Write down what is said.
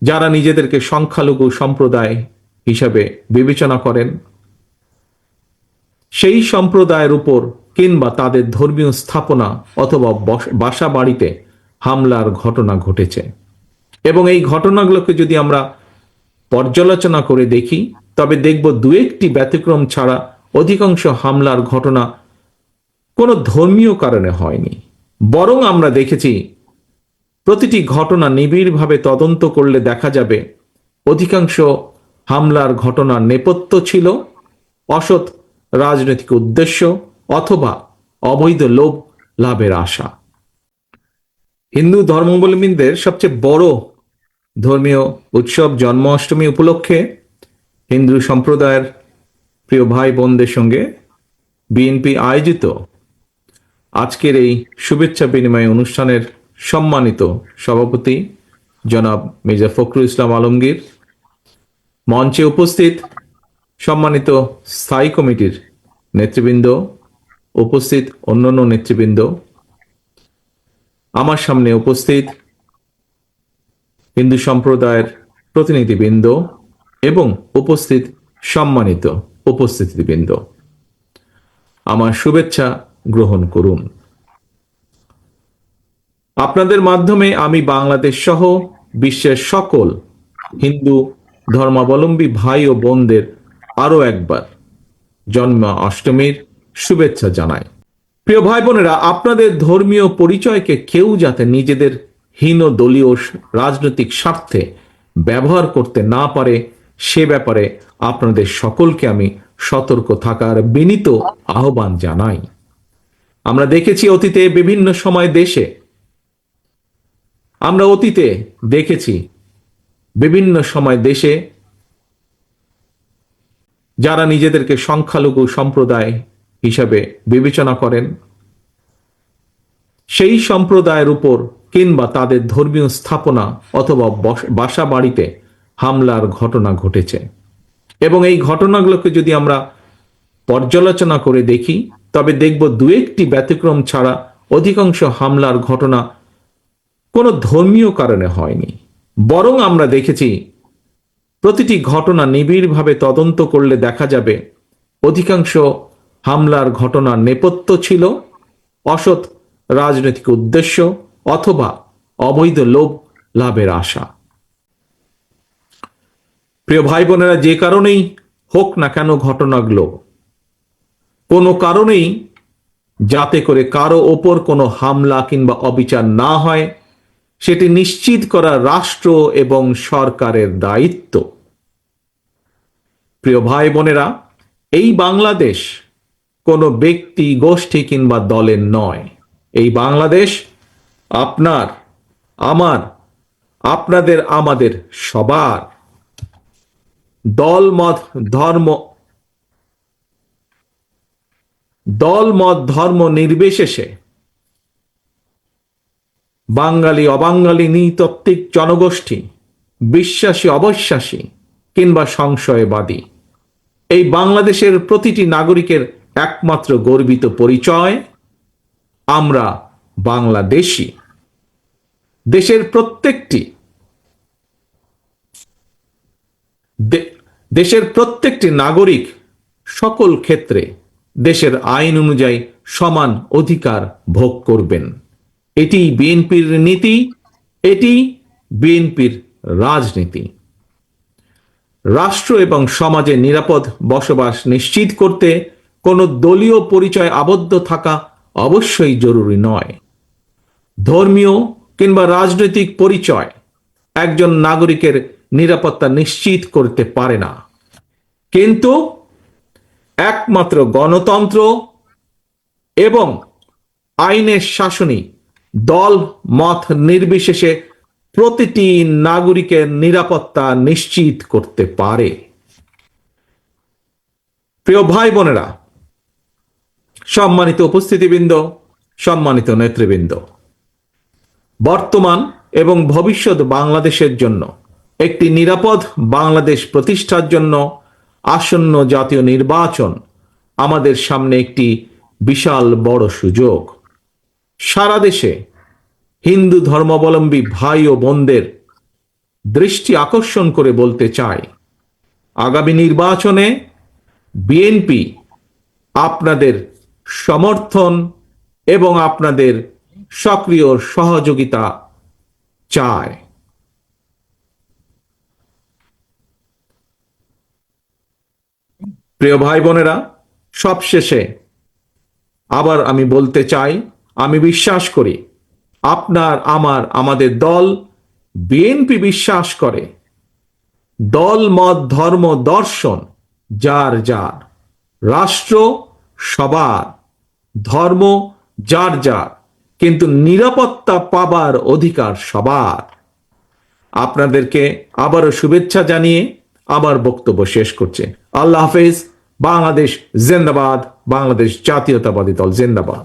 যারা নিজেদেরকে সংখ্যালঘু সম্প্রদায় হিসাবে বিবেচনা করেন, সেই সম্প্রদায়ের উপর কিংবা তাদের ধর্মীয় স্থাপনা অথবা বাসা বাড়িতে হামলার ঘটনা ঘটেছে। এবং এই ঘটনাগুলোকে যদি আমরা পর্যালোচনা করে দেখি, তবে দেখব দু একটি ব্যতিক্রম ছাড়া অধিকাংশ হামলার ঘটনা কোনো ধর্মীয় কারণে হয়নি। বরং আমরা দেখেছি প্রতিটি ঘটনা নিবিড়ভাবে তদন্ত করলে দেখা যাবে অধিকাংশ হামলার ঘটনার নেপথ্য ছিল অসৎ রাজনৈতিক উদ্দেশ্য অথবা অবৈধ লোভ লাভের আশা। হিন্দু ধর্মাবলম্বীদের সবচেয়ে বড় ধর্মীয় উৎসব জন্মাষ্টমী উপলক্ষে হিন্দু সম্প্রদায়ের প্রিয় ভাই বোনদের সঙ্গে বিএনপি আয়োজিত আজকের এই শুভেচ্ছা বিনিময় অনুষ্ঠানের সম্মানিত সভাপতি জনাব মির্জা ফখরুল ইসলাম আলমগীর, মঞ্চে উপস্থিত সম্মানিত স্থায়ী কমিটির নেতৃবৃন্দ, উপস্থিত অন্যান্য নেতৃবৃন্দ, আমার সামনে উপস্থিত হিন্দু সম্প্রদায়ের প্রতিনিধিবৃন্দ এবং উপস্থিত সম্মানিত উপস্থিতিবৃন্দ, আমার শুভেচ্ছা গ্রহণ করুন। আপনাদের মাধ্যমে আমি বাংলাদেশ সহ বিশ্বের সকল হিন্দু ধর্মাবলম্বী ভাই ও বোনদের আরো একবার জন্মাষ্টমীর শুভেচ্ছা জানাই। প্রিয় ভাই বোনেরা, আপনাদের ধর্মীয় পরিচয়কে কেউ যাতে নিজেদের হীন দলীয় রাজনৈতিক স্বার্থে ব্যবহার করতে না পারে, সে ব্যাপারে আপনাদের সকলকে আমি সতর্ক থাকার বিনীত আহ্বান জানাই। আমরা দেখেছি অতীতে বিভিন্ন সময় দেশে যারা নিজেদেরকে সংখ্যালঘু সম্প্রদায় হিসাবে বিবেচনা করেন, সেই সম্প্রদায়ের উপর কিংবা তাদের ধর্মীয় স্থাপনা অথবা বাসা বাড়িতে হামলার ঘটনা ঘটেছে। এবং এই ঘটনাগুলোকে যদি আমরা পর্যালোচনা করে দেখি, তবে দেখব দু একটি ব্যতিক্রম ছাড়া অধিকাংশ হামলার ঘটনা কোনো ধর্মীয় কারণে হয়নি। বরং আমরা দেখেছি প্রতিটি ঘটনা নিবিড়ভাবে তদন্ত করলে দেখা যাবে অধিকাংশ হামলার ঘটনার নেপথ্য ছিল অসৎ রাজনৈতিক উদ্দেশ্য অথবা অবৈধ লোভ লাভের আশা। প্রিয় ভাই বোনেরা, যে কারণেই হোক না কেন ঘটনাগুলো, কোনো কারণেই যাতে করে কারো ওপর কোনো হামলা কিংবা অবিচার না হয়, সেটি নিশ্চিত করা রাষ্ট্র এবং সরকারের দায়িত্ব। প্রিয় ভাই বোনেরা, এই বাংলাদেশ কোনো ব্যক্তি গোষ্ঠী কিংবা দলের নয়। এই বাংলাদেশ আপনার, আমার, আপনাদের, আমাদের সবার। দলমত ধর্ম নির্বিশেষে বাঙালি অবাঙালি, নৃতাত্ত্বিক জনগোষ্ঠী, বিশ্বাসী অবিশ্বাসী কিংবা সংশয়বাদী, এই বাংলাদেশের প্রতিটি নাগরিকের একমাত্র গর্বিত পরিচয় আমরা বাংলাদেশী। দেশের প্রত্যেকটি নাগরিক সকল ক্ষেত্রে দেশের আইন অনুযায়ী সমান অধিকার ভোগ করবেন। এটি বিএনপির নীতি, এটি বিএনপির রাজনীতি। রাষ্ট্র এবং সমাজে নিরাপদ বসবাস নিশ্চিত করতে কোনো দলীয় পরিচয় আবদ্ধ থাকা অবশ্যই জরুরি নয়। ধর্মীয় কিংবা রাজনৈতিক পরিচয় একজন নাগরিকের নিরাপত্তা নিশ্চিত করতে পারে না, কিন্তু একমাত্র গণতন্ত্র এবং আইনের শাসনই দল মত নির্বিশেষে প্রতিটি নাগরিকের নিরাপত্তা নিশ্চিত করতে পারে। প্রিয় ভাই বোনেরা, সম্মানিত উপস্থিতিবৃন্দ, সম্মানিত নেতৃবৃন্দ, বর্তমান এবং ভবিষ্যৎ বাংলাদেশের জন্য একটি নিরাপদ বাংলাদেশ প্রতিষ্ঠার জন্য আসন্ন জাতীয় নির্বাচন আমাদের সামনে একটি বিশাল বড় সুযোগ। সারা দেশে হিন্দু ধর্মাবলম্বী ভাই ও বোনদের দৃষ্টি আকর্ষণ করে বলতে চাই, আগামী নির্বাচনে বিএনপি আপনাদের সমর্থন এবং আপনাদের সক্রিয় সহযোগিতা চায়। প্রিয় ভাই বোনেরা, সবশেষে আবার আমি বলতে চাই, আমি বিশ্বাস করি আপনার আমাদের দল বিএনপি বিশ্বাস করে দল মত ধর্ম দর্শন যার যার, রাষ্ট্র সবার, ধর্ম যার যার, কিন্তু নিরাপত্তা পাবার অধিকার সবার। আপনাদেরকে আবারও শুভেচ্ছা জানিয়ে আমার বক্তব্য শেষ করছে। আল্লাহ হাফেজ। বাংলাদেশ জিন্দাবাদ। বাংলাদেশ জাতীয়তাবাদী দল জিন্দাবাদ।